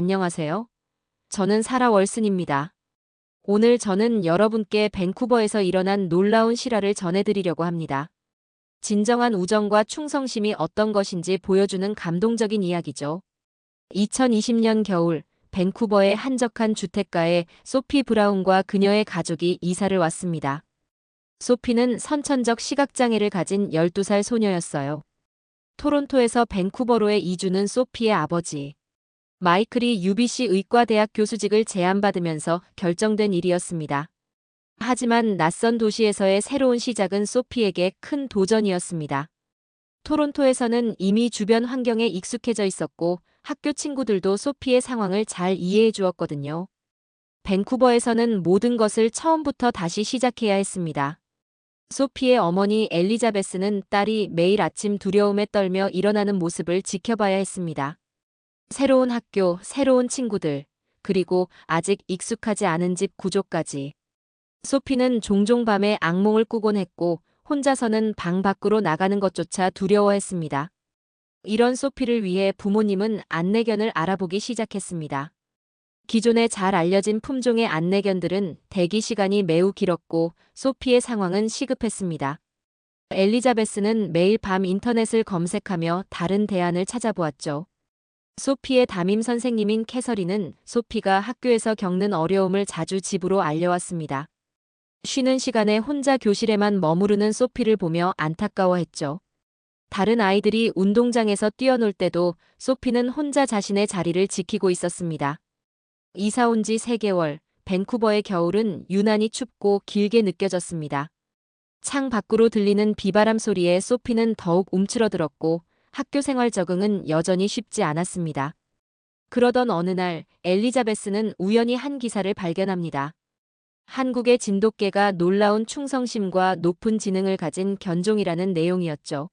안녕하세요. 저는 사라 월슨입니다. 오늘 저는 여러분께 밴쿠버에서 일어난 놀라운 실화를 전해드리려고 합니다. 진정한 우정과 충성심이 어떤 것인지 보여주는 감동적인 이야기죠. 2020년 겨울, 밴쿠버의 한적한 주택가에 소피 브라운과 그녀의 가족이 이사를 왔습니다. 소피는 선천적 시각장애를 가진 12살 소녀였어요. 토론토에서 밴쿠버로의 이주는 소피의 아버지, 마이클이 UBC 의과대학 교수직을 제안받으면서 결정된 일이었습니다. 하지만 낯선 도시에서의 새로운 시작은 소피에게 큰 도전이었습니다. 토론토에서는 이미 주변 환경에 익숙해져 있었고 학교 친구들도 소피의 상황을 잘 이해해 주었거든요. 밴쿠버에서는 모든 것을 처음부터 다시 시작해야 했습니다. 소피의 어머니 엘리자베스는 딸이 매일 아침 두려움에 떨며 일어나는 모습을 지켜봐야 했습니다. 새로운 학교, 새로운 친구들, 그리고 아직 익숙하지 않은 집 구조까지. 소피는 종종 밤에 악몽을 꾸곤 했고 혼자서는 방 밖으로 나가는 것조차 두려워했습니다. 이런 소피를 위해 부모님은 안내견을 알아보기 시작했습니다. 기존에 잘 알려진 품종의 안내견들은 대기 시간이 매우 길었고 소피의 상황은 시급했습니다. 엘리자베스는 매일 밤 인터넷을 검색하며 다른 대안을 찾아보았죠. 소피의 담임 선생님인 캐서린은 소피가 학교에서 겪는 어려움을 자주 집으로 알려왔습니다. 쉬는 시간에 혼자 교실에만 머무르는 소피를 보며 안타까워했죠. 다른 아이들이 운동장에서 뛰어놀 때도 소피는 혼자 자신의 자리를 지키고 있었습니다. 이사 온 지 3개월, 밴쿠버의 겨울은 유난히 춥고 길게 느껴졌습니다. 창 밖으로 들리는 비바람 소리에 소피는 더욱 움츠러들었고 학교 생활 적응은 여전히 쉽지 않았습니다. 그러던 어느 날 엘리자베스는 우연히 한 기사를 발견합니다. 한국의 진돗개가 놀라운 충성심과 높은 지능을 가진 견종이라는 내용이었죠.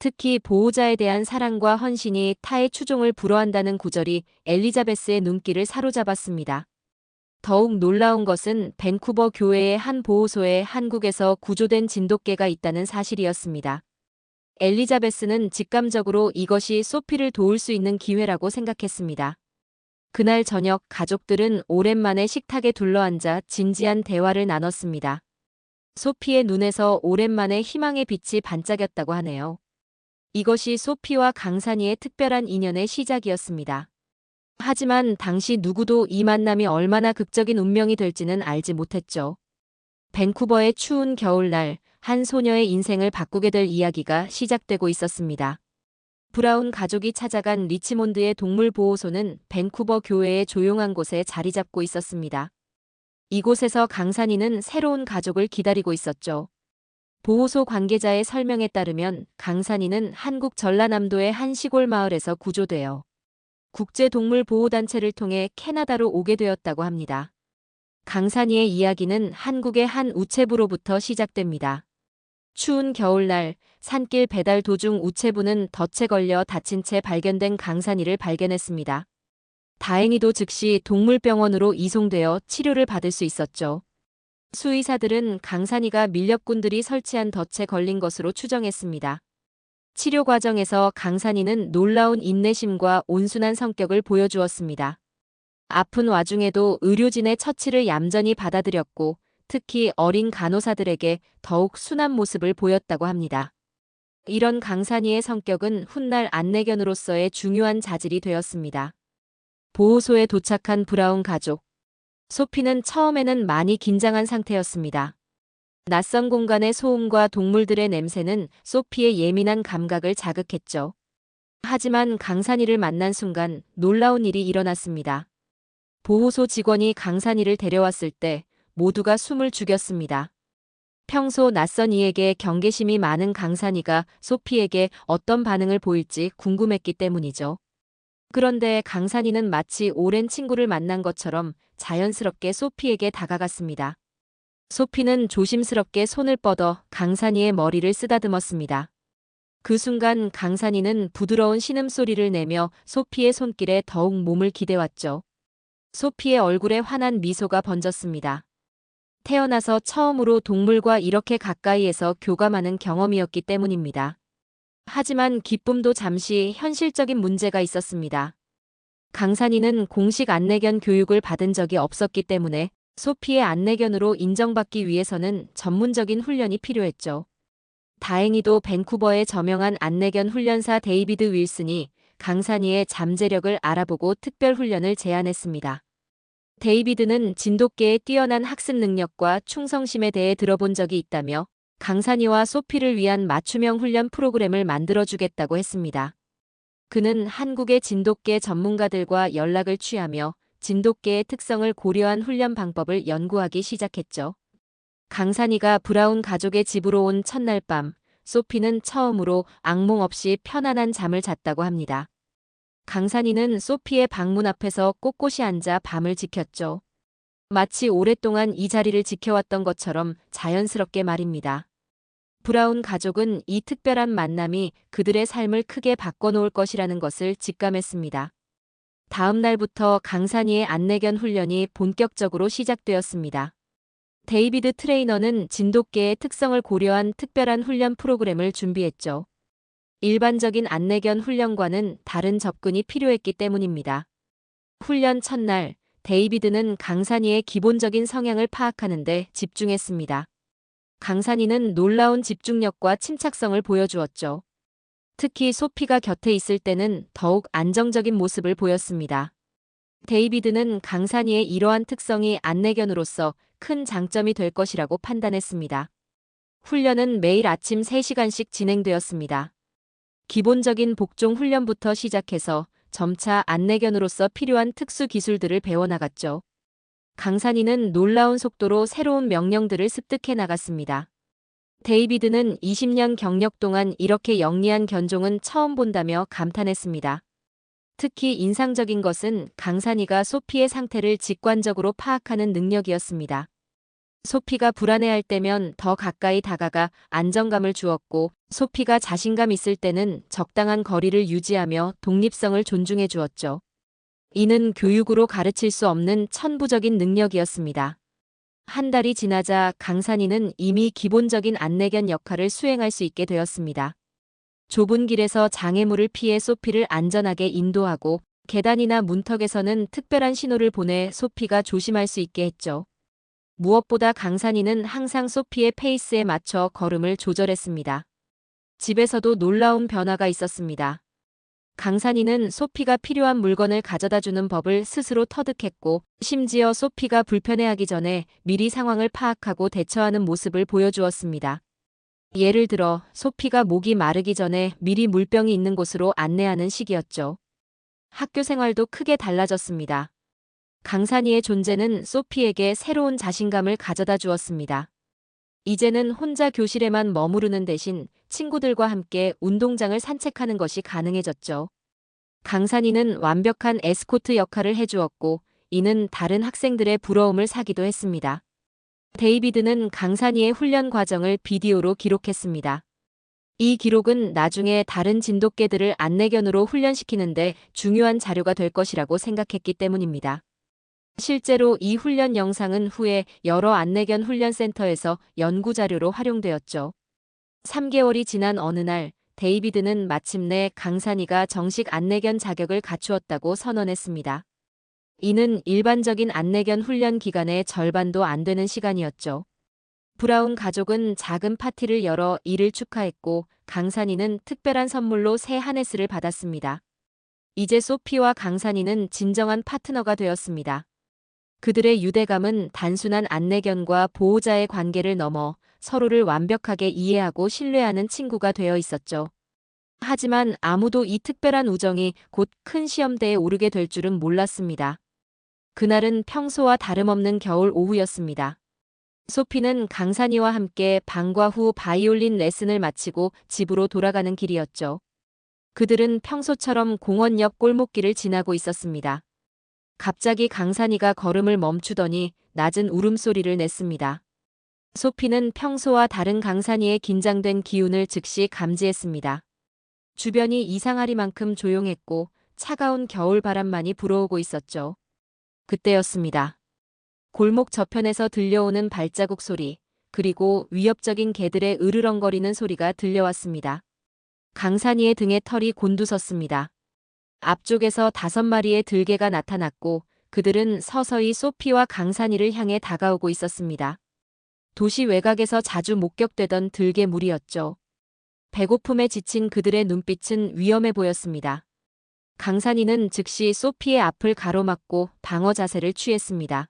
특히 보호자에 대한 사랑과 헌신이 타의 추종을 불허한다는 구절이 엘리자베스의 눈길을 사로잡았습니다. 더욱 놀라운 것은 밴쿠버 교회의 한 보호소에 한국에서 구조된 진돗개가 있다는 사실이었습니다. 엘리자베스는 직감적으로 이것이 소피를 도울 수 있는 기회라고 생각했습니다. 그날 저녁 가족들은 오랜만에 식탁에 둘러앉아 진지한 대화를 나눴습니다. 소피의 눈에서 오랜만에 희망의 빛이 반짝였다고 하네요. 이것이 소피와 강산이의 특별한 인연의 시작이었습니다. 하지만 당시 누구도 이 만남이 얼마나 극적인 운명이 될지는 알지 못했죠. 밴쿠버의 추운 겨울날, 한 소녀의 인생을 바꾸게 될 이야기가 시작되고 있었습니다. 브라운 가족이 찾아간 리치몬드의 동물보호소는 밴쿠버 교외의 조용한 곳에 자리 잡고 있었습니다. 이곳에서 강산이는 새로운 가족을 기다리고 있었죠. 보호소 관계자의 설명에 따르면 강산이는 한국 전라남도의 한 시골 마을에서 구조되어 국제동물보호단체를 통해 캐나다로 오게 되었다고 합니다. 강산이의 이야기는 한국의 한 우체부로부터 시작됩니다. 추운 겨울날 산길 배달 도중 우체부는 덫에 걸려 다친 채 발견된 강산이를 발견했습니다. 다행히도 즉시 동물병원으로 이송되어 치료를 받을 수 있었죠. 수의사들은 강산이가 밀렵꾼들이 설치한 덫에 걸린 것으로 추정했습니다. 치료 과정에서 강산이는 놀라운 인내심과 온순한 성격을 보여주었습니다. 아픈 와중에도 의료진의 처치를 얌전히 받아들였고 특히 어린 간호사들에게 더욱 순한 모습을 보였다고 합니다. 이런 강산이의 성격은 훗날 안내견으로서의 중요한 자질이 되었습니다. 보호소에 도착한 브라운 가족. 소피는 처음에는 많이 긴장한 상태였습니다. 낯선 공간의 소음과 동물들의 냄새는 소피의 예민한 감각을 자극했죠. 하지만 강산이를 만난 순간 놀라운 일이 일어났습니다. 보호소 직원이 강산이를 데려왔을 때 모두가 숨을 죽였습니다. 평소 낯선 이에게 경계심이 많은 강산이가 소피에게 어떤 반응을 보일지 궁금했기 때문이죠. 그런데 강산이는 마치 오랜 친구를 만난 것처럼 자연스럽게 소피에게 다가갔습니다. 소피는 조심스럽게 손을 뻗어 강산이의 머리를 쓰다듬었습니다. 그 순간 강산이는 부드러운 신음소리를 내며 소피의 손길에 더욱 몸을 기대왔죠. 소피의 얼굴에 환한 미소가 번졌습니다. 태어나서 처음으로 동물과 이렇게 가까이에서 교감하는 경험이었기 때문입니다. 하지만 기쁨도 잠시 현실적인 문제가 있었습니다. 강산이는 공식 안내견 교육을 받은 적이 없었기 때문에 소피의 안내견으로 인정받기 위해서는 전문적인 훈련이 필요했죠. 다행히도 밴쿠버의 저명한 안내견 훈련사 데이비드 윌슨이 강산이의 잠재력을 알아보고 특별 훈련을 제안했습니다. 데이비드는 진돗개의 뛰어난 학습 능력과 충성심에 대해 들어본 적이 있다며 강산이와 소피를 위한 맞춤형 훈련 프로그램을 만들어주겠다고 했습니다. 그는 한국의 진돗개 전문가들과 연락을 취하며 진돗개의 특성을 고려한 훈련 방법을 연구하기 시작했죠. 강산이가 브라운 가족의 집으로 온 첫날 밤, 소피는 처음으로 악몽 없이 편안한 잠을 잤다고 합니다. 강산이는 소피의 방문 앞에서 꼿꼿이 앉아 밤을 지켰죠. 마치 오랫동안 이 자리를 지켜왔던 것처럼 자연스럽게 말입니다. 브라운 가족은 이 특별한 만남이 그들의 삶을 크게 바꿔놓을 것이라는 것을 직감했습니다. 다음 날부터 강산이의 안내견 훈련이 본격적으로 시작되었습니다. 데이비드 트레이너는 진돗개의 특성을 고려한 특별한 훈련 프로그램을 준비했죠. 일반적인 안내견 훈련과는 다른 접근이 필요했기 때문입니다. 훈련 첫날, 데이비드는 강산이의 기본적인 성향을 파악하는 데 집중했습니다. 강산이는 놀라운 집중력과 침착성을 보여주었죠. 특히 소피가 곁에 있을 때는 더욱 안정적인 모습을 보였습니다. 데이비드는 강산이의 이러한 특성이 안내견으로서 큰 장점이 될 것이라고 판단했습니다. 훈련은 매일 아침 3시간씩 진행되었습니다. 기본적인 복종 훈련부터 시작해서 점차 안내견으로서 필요한 특수 기술들을 배워나갔죠. 강산이는 놀라운 속도로 새로운 명령들을 습득해 나갔습니다. 데이비드는 20년 경력 동안 이렇게 영리한 견종은 처음 본다며 감탄했습니다. 특히 인상적인 것은 강산이가 소피의 상태를 직관적으로 파악하는 능력이었습니다. 소피가 불안해할 때면 더 가까이 다가가 안정감을 주었고, 소피가 자신감 있을 때는 적당한 거리를 유지하며 독립성을 존중해 주었죠. 이는 교육으로 가르칠 수 없는 천부적인 능력이었습니다. 한 달이 지나자 강산이는 이미 기본적인 안내견 역할을 수행할 수 있게 되었습니다. 좁은 길에서 장애물을 피해 소피를 안전하게 인도하고, 계단이나 문턱에서는 특별한 신호를 보내 소피가 조심할 수 있게 했죠. 무엇보다 강산이는 항상 소피의 페이스에 맞춰 걸음을 조절했습니다. 집에서도 놀라운 변화가 있었습니다. 강산이는 소피가 필요한 물건을 가져다주는 법을 스스로 터득했고, 심지어 소피가 불편해하기 전에 미리 상황을 파악하고 대처하는 모습을 보여주었습니다. 예를 들어 소피가 목이 마르기 전에 미리 물병이 있는 곳으로 안내하는 식이었죠. 학교 생활도 크게 달라졌습니다. 강산이의 존재는 소피에게 새로운 자신감을 가져다 주었습니다. 이제는 혼자 교실에만 머무르는 대신 친구들과 함께 운동장을 산책하는 것이 가능해졌죠. 강산이는 완벽한 에스코트 역할을 해주었고, 이는 다른 학생들의 부러움을 사기도 했습니다. 데이비드는 강산이의 훈련 과정을 비디오로 기록했습니다. 이 기록은 나중에 다른 진돗개들을 안내견으로 훈련시키는데 중요한 자료가 될 것이라고 생각했기 때문입니다. 실제로 이 훈련 영상은 후에 여러 안내견 훈련센터에서 연구자료로 활용되었죠. 3개월이 지난 어느 날, 데이비드는 마침내 강산이가 정식 안내견 자격을 갖추었다고 선언했습니다. 이는 일반적인 안내견 훈련 기간의 절반도 안 되는 시간이었죠. 브라운 가족은 작은 파티를 열어 이를 축하했고, 강산이는 특별한 선물로 새 하네스를 받았습니다. 이제 소피와 강산이는 진정한 파트너가 되었습니다. 그들의 유대감은 단순한 안내견과 보호자의 관계를 넘어 서로를 완벽하게 이해하고 신뢰하는 친구가 되어 있었죠. 하지만 아무도 이 특별한 우정이 곧 큰 시험대에 오르게 될 줄은 몰랐습니다. 그날은 평소와 다름없는 겨울 오후였습니다. 소피는 강산이와 함께 방과 후 바이올린 레슨을 마치고 집으로 돌아가는 길이었죠. 그들은 평소처럼 공원 옆 골목길을 지나고 있었습니다. 갑자기 강산이가 걸음을 멈추더니 낮은 울음소리를 냈습니다. 소피는 평소와 다른 강산이의 긴장된 기운을 즉시 감지했습니다. 주변이 이상하리만큼 조용했고 차가운 겨울 바람만이 불어오고 있었죠. 그때였습니다. 골목 저편에서 들려오는 발자국 소리, 그리고 위협적인 개들의 으르렁거리는 소리가 들려왔습니다. 강산이의 등에 털이 곤두섰습니다. 앞쪽에서 5마리의 들개가 나타났고 그들은 서서히 소피와 강산이를 향해 다가오고 있었습니다. 도시 외곽에서 자주 목격되던 들개 무리였죠. 배고픔에 지친 그들의 눈빛은 위험해 보였습니다. 강산이는 즉시 소피의 앞을 가로막고 방어 자세를 취했습니다.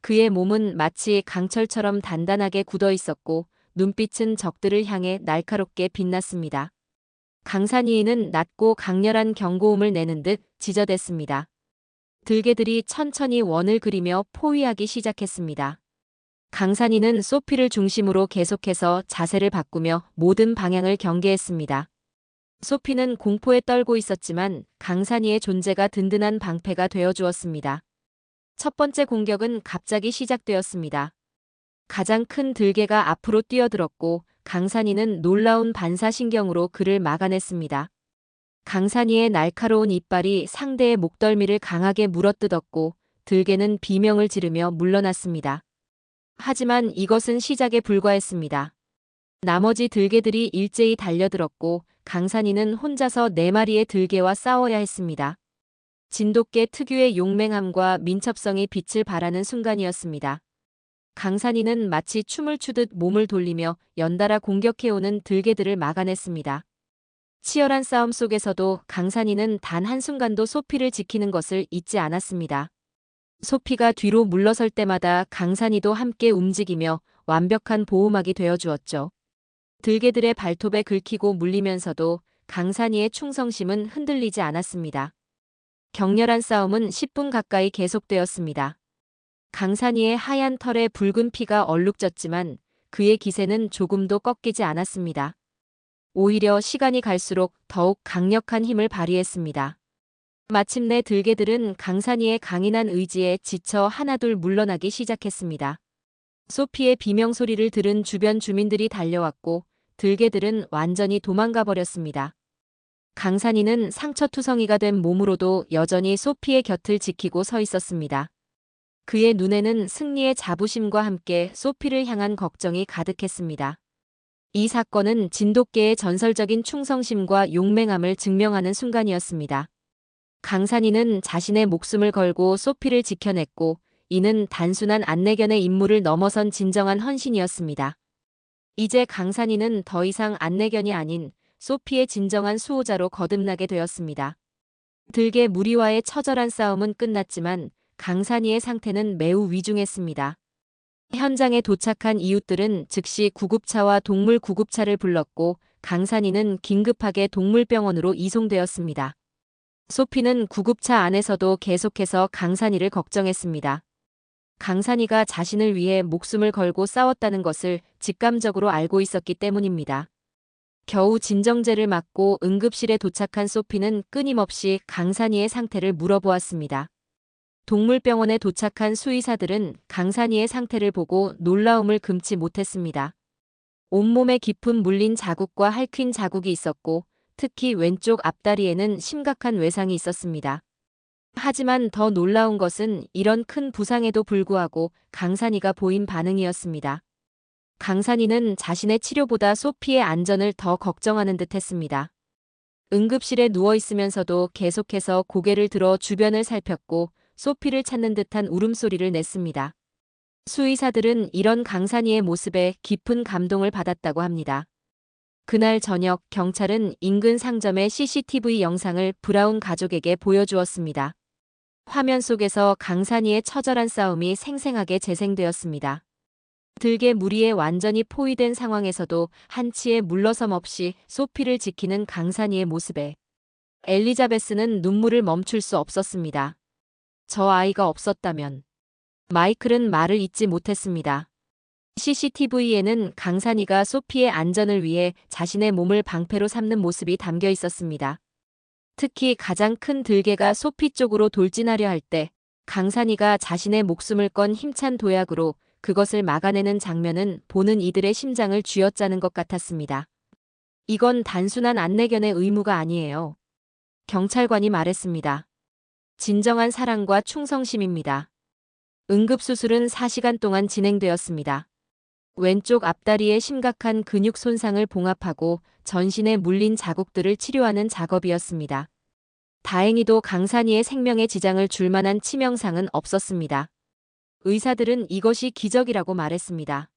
그의 몸은 마치 강철처럼 단단하게 굳어 있었고 눈빛은 적들을 향해 날카롭게 빛났습니다. 강산이는 낮고 강렬한 경고음을 내는 듯 지저댔습니다. 들개들이 천천히 원을 그리며 포위하기 시작했습니다. 강산이는 소피를 중심으로 계속해서 자세를 바꾸며 모든 방향을 경계했습니다. 소피는 공포에 떨고 있었지만 강산이의 존재가 든든한 방패가 되어주었습니다. 첫 번째 공격은 갑자기 시작되었습니다. 가장 큰 들개가 앞으로 뛰어들었고 강산이는 놀라운 반사신경으로 그를 막아냈습니다. 강산이의 날카로운 이빨이 상대의 목덜미를 강하게 물어뜯었고 들개는 비명을 지르며 물러났습니다. 하지만 이것은 시작에 불과했습니다. 나머지 들개들이 일제히 달려들었고 강산이는 혼자서 4마리의 들개와 싸워야 했습니다. 진돗개 특유의 용맹함과 민첩성이 빛을 발하는 순간이었습니다. 강산이는 마치 춤을 추듯 몸을 돌리며 연달아 공격해오는 들개들을 막아냈습니다. 치열한 싸움 속에서도 강산이는 단 한순간도 소피를 지키는 것을 잊지 않았습니다. 소피가 뒤로 물러설 때마다 강산이도 함께 움직이며 완벽한 보호막이 되어주었죠. 들개들의 발톱에 긁히고 물리면서도 강산이의 충성심은 흔들리지 않았습니다. 격렬한 싸움은 10분 가까이 계속되었습니다. 강산이의 하얀 털에 붉은 피가 얼룩졌지만 그의 기세는 조금도 꺾이지 않았습니다. 오히려 시간이 갈수록 더욱 강력한 힘을 발휘했습니다. 마침내 들개들은 강산이의 강인한 의지에 지쳐 하나둘 물러나기 시작했습니다. 소피의 비명소리를 들은 주변 주민들이 달려왔고 들개들은 완전히 도망가 버렸습니다. 강산이는 상처투성이가 된 몸으로도 여전히 소피의 곁을 지키고 서 있었습니다. 그의 눈에는 승리의 자부심과 함께 소피를 향한 걱정이 가득했습니다. 이 사건은 진돗개의 전설적인 충성심과 용맹함을 증명하는 순간이었습니다. 강산이는 자신의 목숨을 걸고 소피를 지켜냈고 이는 단순한 안내견의 임무를 넘어선 진정한 헌신이었습니다. 이제 강산이는 더 이상 안내견이 아닌 소피의 진정한 수호자로 거듭나게 되었습니다. 들개 무리와의 처절한 싸움은 끝났지만 강산이의 상태는 매우 위중했습니다. 현장에 도착한 이웃들은 즉시 구급차와 동물 구급차를 불렀고 강산이는 긴급하게 동물병원으로 이송되었습니다. 소피는 구급차 안에서도 계속해서 강산이를 걱정했습니다. 강산이가 자신을 위해 목숨을 걸고 싸웠다는 것을 직감적으로 알고 있었기 때문입니다. 겨우 진정제를 맞고 응급실에 도착한 소피는 끊임없이 강산이의 상태를 물어보았습니다. 동물병원에 도착한 수의사들은 강산이의 상태를 보고 놀라움을 금치 못했습니다. 온몸에 깊은 물린 자국과 핥힌 자국이 있었고 특히 왼쪽 앞다리에는 심각한 외상이 있었습니다. 하지만 더 놀라운 것은 이런 큰 부상에도 불구하고 강산이가 보인 반응이었습니다. 강산이는 자신의 치료보다 소피의 안전을 더 걱정하는 듯했습니다. 응급실에 누워있으면서도 계속해서 고개를 들어 주변을 살폈고 소피를 찾는 듯한 울음소리를 냈습니다. 수의사들은 이런 강산이의 모습에 깊은 감동을 받았다고 합니다. 그날 저녁 경찰은 인근 상점의 CCTV 영상을 브라운 가족에게 보여주었습니다. 화면 속에서 강산이의 처절한 싸움이 생생하게 재생되었습니다. 들개 무리에 완전히 포위된 상황에서도 한치의 물러섬 없이 소피를 지키는 강산이의 모습에 엘리자베스는 눈물을 멈출 수 없었습니다. 저 아이가 없었다면. 마이클은 말을 잇지 못했습니다. CCTV에는 강산이가 소피의 안전을 위해 자신의 몸을 방패로 삼는 모습이 담겨 있었습니다. 특히 가장 큰 들개가 소피 쪽으로 돌진하려 할 때 강산이가 자신의 목숨을 건 힘찬 도약으로 그것을 막아내는 장면은 보는 이들의 심장을 쥐어짜는 것 같았습니다. 이건 단순한 안내견의 의무가 아니에요. 경찰관이 말했습니다. 진정한 사랑과 충성심입니다. 응급수술은 4시간 동안 진행되었습니다. 왼쪽 앞다리에 심각한 근육 손상을 봉합하고 전신에 물린 자국들을 치료하는 작업이었습니다. 다행히도 강산이의 생명에 지장을 줄 만한 치명상은 없었습니다. 의사들은 이것이 기적이라고 말했습니다.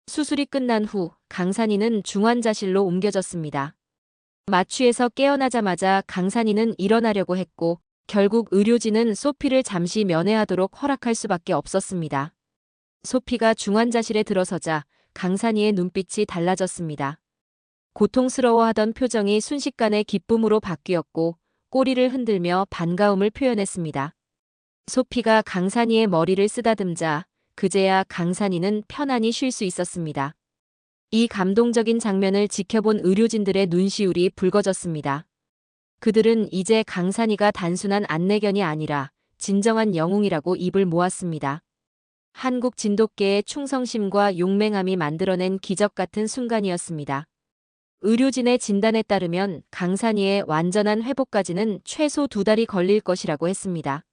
수술이 끝난 후 강산이는 중환자실로 옮겨졌습니다. 마취에서 깨어나자마자 강산이는 일어나려고 했고 결국 의료진은 소피를 잠시 면회하도록 허락할 수밖에 없었습니다. 소피가 중환자실에 들어서자 강산이의 눈빛이 달라졌습니다. 고통스러워하던 표정이 순식간에 기쁨으로 바뀌었고 꼬리를 흔들며 반가움을 표현했습니다. 소피가 강산이의 머리를 쓰다듬자 그제야 강산이는 편안히 쉴 수 있었습니다. 이 감동적인 장면을 지켜본 의료진들의 눈시울이 붉어졌습니다. 그들은 이제 강산이가 단순한 안내견이 아니라 진정한 영웅이라고 입을 모았습니다. 한국 진돗개의 충성심과 용맹함이 만들어낸 기적 같은 순간이었습니다. 의료진의 진단에 따르면 강산이의 완전한 회복까지는 최소 2달이 걸릴 것이라고 했습니다.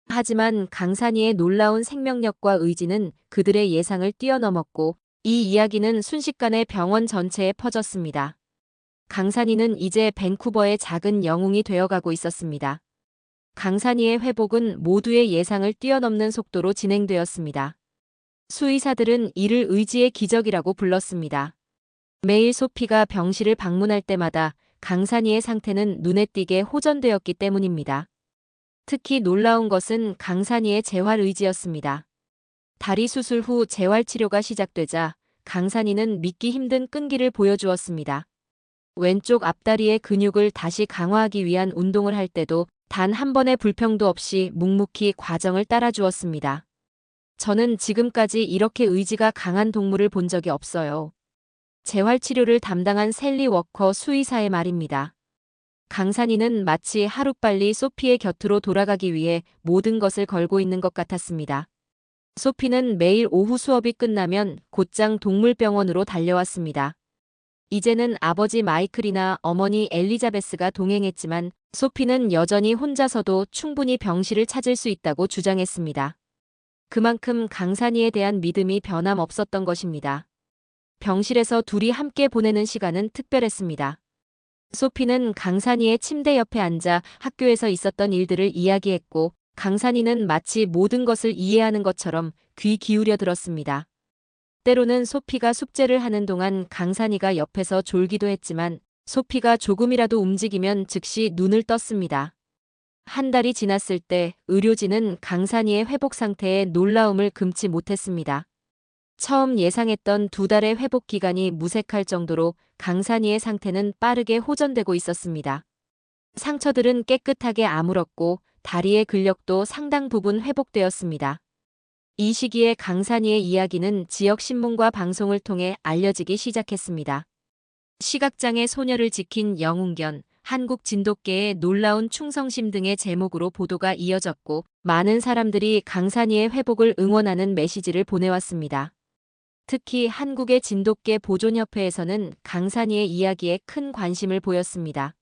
하지만 강산이의 놀라운 생명력과 의지는 그들의 예상을 뛰어넘었고 이 이야기는 순식간에 병원 전체에 퍼졌습니다. 강산이는 이제 밴쿠버의 작은 영웅이 되어가고 있었습니다. 강산이의 회복은 모두의 예상을 뛰어넘는 속도로 진행되었습니다. 수의사들은 이를 의지의 기적이라고 불렀습니다. 매일 소피가 병실을 방문할 때마다 강산이의 상태는 눈에 띄게 호전되었기 때문입니다. 특히 놀라운 것은 강산이의 재활 의지였습니다. 다리 수술 후 재활 치료가 시작되자 강산이는 믿기 힘든 끈기를 보여주었습니다. 왼쪽 앞다리의 근육을 다시 강화하기 위한 운동을 할 때도 단 한 번의 불평도 없이 묵묵히 과정을 따라주었습니다. 저는 지금까지 이렇게 의지가 강한 동물을 본 적이 없어요. 재활치료를 담당한 셀리 워커 수의사의 말입니다. 강산이는 마치 하루빨리 소피의 곁으로 돌아가기 위해 모든 것을 걸고 있는 것 같았습니다. 소피는 매일 오후 수업이 끝나면 곧장 동물병원으로 달려왔습니다. 이제는 아버지 마이클이나 어머니 엘리자베스가 동행했지만 소피는 여전히 혼자서도 충분히 병실을 찾을 수 있다고 주장했습니다. 그만큼 강산이에 대한 믿음이 변함없었던 것입니다. 병실에서 둘이 함께 보내는 시간은 특별했습니다. 소피는 강산이의 침대 옆에 앉아 학교에서 있었던 일들을 이야기했고 강산이는 마치 모든 것을 이해하는 것처럼 귀 기울여 들었습니다. 때로는 소피가 숙제를 하는 동안 강산이가 옆에서 졸기도 했지만 소피가 조금이라도 움직이면 즉시 눈을 떴습니다. 한 달이 지났을 때 의료진은 강산이의 회복 상태에 놀라움을 금치 못했습니다. 처음 예상했던 2달의 회복 기간이 무색할 정도로 강산이의 상태는 빠르게 호전되고 있었습니다. 상처들은 깨끗하게 아물었고 다리의 근력도 상당 부분 회복되었습니다. 이 시기에 강산이의 이야기는 지역 신문과 방송을 통해 알려지기 시작했습니다. 시각장애 소녀를 지킨 영웅견, 한국 진돗개의 놀라운 충성심 등의 제목으로 보도가 이어졌고 많은 사람들이 강산이의 회복을 응원하는 메시지를 보내왔습니다. 특히 한국의 진돗개 보존협회에서는 강산이의 이야기에 큰 관심을 보였습니다.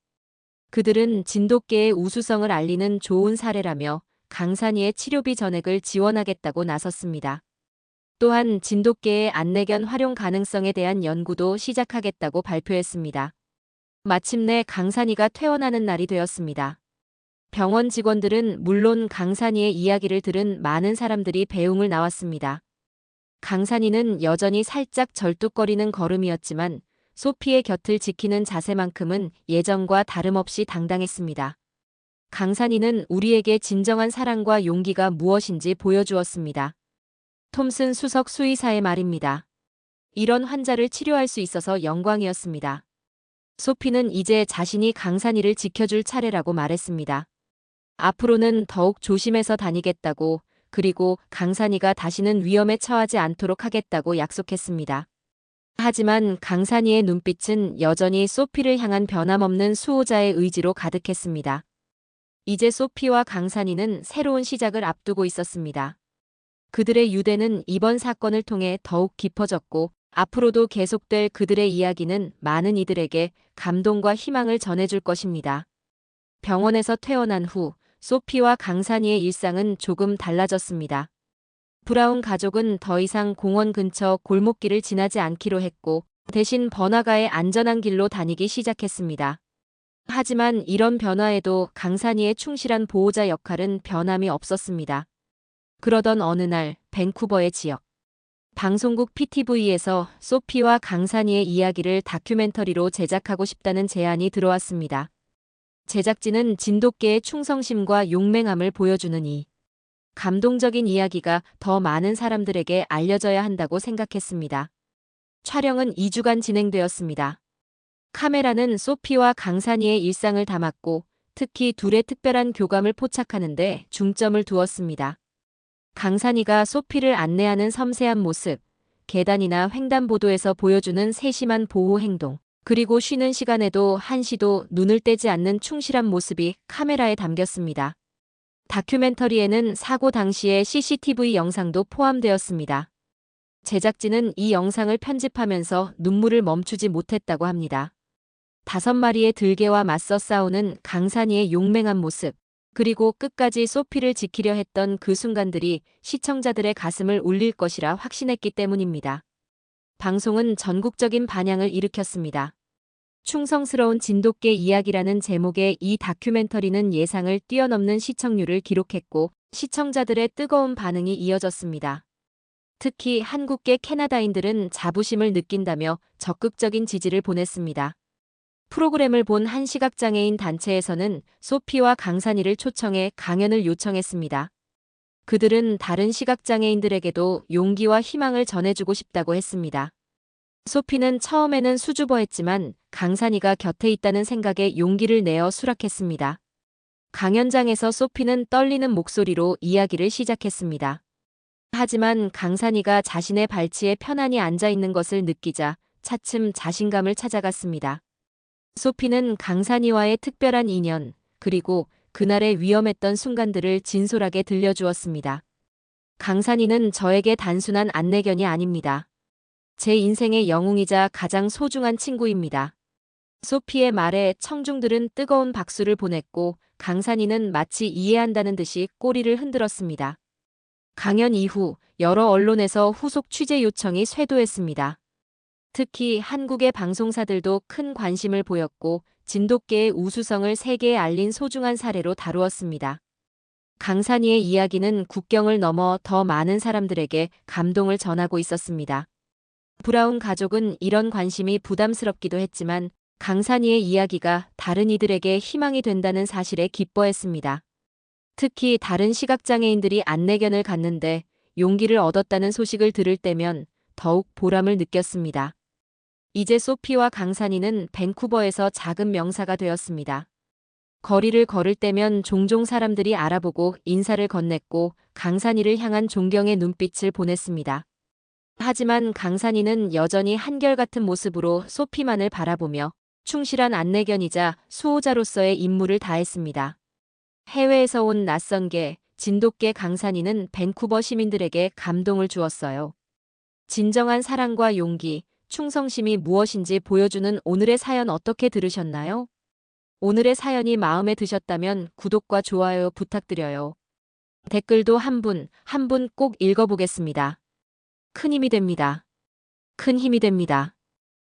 그들은 진돗개의 우수성을 알리는 좋은 사례라며 강산이의 치료비 전액을 지원하겠다고 나섰습니다. 또한 진돗개의 안내견 활용 가능성에 대한 연구도 시작하겠다고 발표했습니다. 마침내 강산이가 퇴원하는 날이 되었습니다. 병원 직원들은 물론 강산이의 이야기를 들은 많은 사람들이 배웅을 나왔습니다. 강산이는 여전히 살짝 절뚝거리는 걸음이었지만 소피의 곁을 지키는 자세만큼은 예전과 다름없이 당당했습니다. 강산이는 우리에게 진정한 사랑과 용기가 무엇인지 보여주었습니다. 톰슨 수석 수의사의 말입니다. 이런 환자를 치료할 수 있어서 영광이었습니다. 소피는 이제 자신이 강산이를 지켜줄 차례라고 말했습니다. 앞으로는 더욱 조심해서 다니겠다고 그리고 강산이가 다시는 위험에 처하지 않도록 하겠다고 약속했습니다. 하지만 강산이의 눈빛은 여전히 소피를 향한 변함없는 수호자의 의지로 가득했습니다. 이제 소피와 강산이는 새로운 시작을 앞두고 있었습니다. 그들의 유대는 이번 사건을 통해 더욱 깊어졌고 앞으로도 계속될 그들의 이야기는 많은 이들에게 감동과 희망을 전해줄 것입니다. 병원에서 퇴원한 후 소피와 강산이의 일상은 조금 달라졌습니다. 브라운 가족은 더 이상 공원 근처 골목길을 지나지 않기로 했고 대신 번화가의 안전한 길로 다니기 시작했습니다. 하지만 이런 변화에도 강산이의 충실한 보호자 역할은 변함이 없었습니다. 그러던 어느 날 밴쿠버의 지역 방송국 PTV에서 소피와 강산이의 이야기를 다큐멘터리로 제작하고 싶다는 제안이 들어왔습니다. 제작진은 진돗개의 충성심과 용맹함을 보여주는 이 감동적인 이야기가 더 많은 사람들에게 알려져야 한다고 생각했습니다. 촬영은 2주간 진행되었습니다. 카메라는 소피와 강산이의 일상을 담았고 특히 둘의 특별한 교감을 포착하는 데 중점을 두었습니다. 강산이가 소피를 안내하는 섬세한 모습, 계단이나 횡단보도에서 보여주는 세심한 보호 행동, 그리고 쉬는 시간에도 한시도 눈을 떼지 않는 충실한 모습이 카메라에 담겼습니다. 다큐멘터리에는 사고 당시의 CCTV 영상도 포함되었습니다. 제작진은 이 영상을 편집하면서 눈물을 멈추지 못했다고 합니다. 5마리의 들개와 맞서 싸우는 강산이의 용맹한 모습, 그리고 끝까지 소피를 지키려 했던 그 순간들이 시청자들의 가슴을 울릴 것이라 확신했기 때문입니다. 방송은 전국적인 반향을 일으켰습니다. 충성스러운 진돗개 이야기라는 제목의 이 다큐멘터리는 예상을 뛰어넘는 시청률을 기록했고 시청자들의 뜨거운 반응이 이어졌습니다. 특히 한국계 캐나다인들은 자부심을 느낀다며 적극적인 지지를 보냈습니다. 프로그램을 본 한 시각장애인 단체에서는 소피와 강산이를 초청해 강연을 요청했습니다. 그들은 다른 시각장애인들에게도 용기와 희망을 전해주고 싶다고 했습니다. 소피는 처음에는 수줍어했지만 강산이가 곁에 있다는 생각에 용기를 내어 수락했습니다. 강연장에서 소피는 떨리는 목소리로 이야기를 시작했습니다. 하지만 강산이가 자신의 발치에 편안히 앉아 있는 것을 느끼자 차츰 자신감을 찾아갔습니다. 소피는 강산이와의 특별한 인연, 그리고 그날의 위험했던 순간들을 진솔하게 들려주었습니다. 강산이는 저에게 단순한 안내견이 아닙니다. 제 인생의 영웅이자 가장 소중한 친구입니다. 소피의 말에 청중들은 뜨거운 박수를 보냈고 강산이는 마치 이해한다는 듯이 꼬리를 흔들었습니다. 강연 이후 여러 언론에서 후속 취재 요청이 쇄도했습니다. 특히 한국의 방송사들도 큰 관심을 보였고 진돗개의 우수성을 세계에 알린 소중한 사례로 다루었습니다. 강산이의 이야기는 국경을 넘어 더 많은 사람들에게 감동을 전하고 있었습니다. 브라운 가족은 이런 관심이 부담스럽기도 했지만 강산이의 이야기가 다른 이들에게 희망이 된다는 사실에 기뻐했습니다. 특히 다른 시각장애인들이 안내견을 갖는데 용기를 얻었다는 소식을 들을 때면 더욱 보람을 느꼈습니다. 이제 소피와 강산이는 밴쿠버에서 작은 명사가 되었습니다. 거리를 걸을 때면 종종 사람들이 알아보고 인사를 건넸고 강산이를 향한 존경의 눈빛을 보냈습니다. 하지만 강산이는 여전히 한결같은 모습으로 소피만을 바라보며 충실한 안내견이자 수호자로서의 임무를 다했습니다. 해외에서 온 낯선 개, 진돗개 강산이는 밴쿠버 시민들에게 감동을 주었어요. 진정한 사랑과 용기, 충성심이 무엇인지 보여주는 오늘의 사연 어떻게 들으셨나요? 오늘의 사연이 마음에 드셨다면 구독과 좋아요 부탁드려요. 댓글도 한 분 꼭 읽어보겠습니다. 큰 힘이 됩니다. 큰 힘이 됩니다.